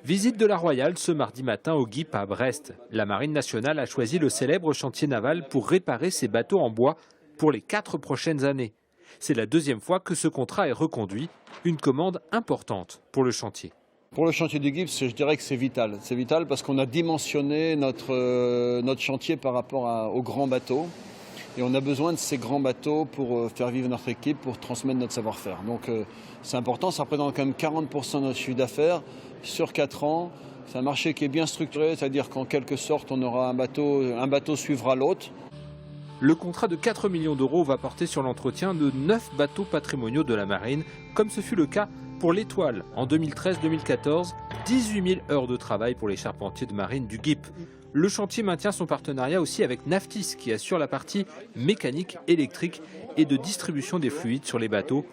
Visite de la Royale ce mardi matin au GIP à Brest. La Marine nationale a choisi le célèbre chantier naval pour réparer ses bateaux en bois pour les 4 prochaines années. C'est la deuxième fois que ce contrat est reconduit, une commande importante pour le chantier. Pour le chantier du GIP, je dirais que c'est vital. C'est vital parce qu'on a dimensionné notre chantier par rapport aux grands bateaux. Et on a besoin de ces grands bateaux pour faire vivre notre équipe, pour transmettre notre savoir-faire. Donc c'est important, ça représente quand même 40% de notre chiffre d'affaires sur 4 ans. C'est un marché qui est bien structuré, c'est-à-dire qu'en quelque sorte, on aura un bateau suivra l'autre. Le contrat de 4 millions d'euros va porter sur l'entretien de 9 bateaux patrimoniaux de la marine, comme ce fut le cas pour l'Étoile en 2013-2014, 18 000 heures de travail pour les charpentiers de marine du GIP. Le chantier maintient son partenariat aussi avec Naftis qui assure la partie mécanique, électrique et de distribution des fluides sur les bateaux,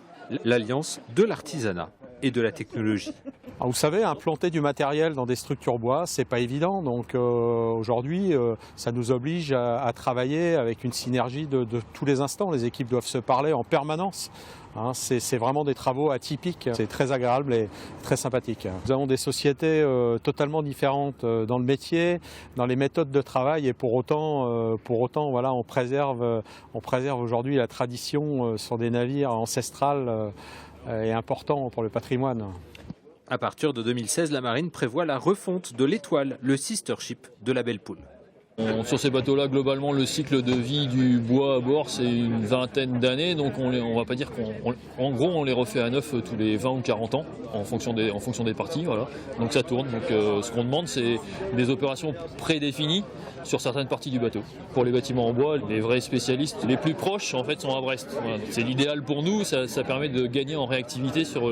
l'alliance de l'artisanat et de la technologie. Alors vous savez, implanter du matériel dans des structures bois, c'est pas évident. Donc aujourd'hui, ça nous oblige à travailler avec une synergie de tous les instants. Les équipes doivent se parler en permanence. Hein, c'est vraiment des travaux atypiques. C'est très agréable et très sympathique. Nous avons des sociétés totalement différentes dans le métier, dans les méthodes de travail, et pour autant voilà, on préserve aujourd'hui la tradition sur des navires ancestrales et importants pour le patrimoine. À partir de 2016, la marine prévoit la refonte de l'Étoile, le sister ship de la Belle Poule. Sur ces bateaux-là, globalement, le cycle de vie du bois à bord, c'est une vingtaine d'années. Donc on va pas dire qu'en gros, on les refait à neuf tous les 20 ou 40 ans, en fonction des parties. Voilà. Donc ça tourne. Donc ce qu'on demande, c'est des opérations prédéfinies sur certaines parties du bateau. Pour les bâtiments en bois, les vrais spécialistes les plus proches, en fait, sont à Brest. Voilà. C'est l'idéal pour nous. Ça permet de gagner en réactivité sur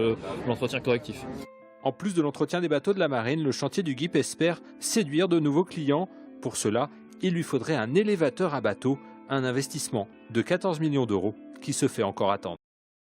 l'entretien correctif. En plus de l'entretien des bateaux de la marine, le chantier du GIP espère séduire de nouveaux clients. Pour cela, il lui faudrait un élévateur à bateau, un investissement de 14 millions d'euros qui se fait encore attendre.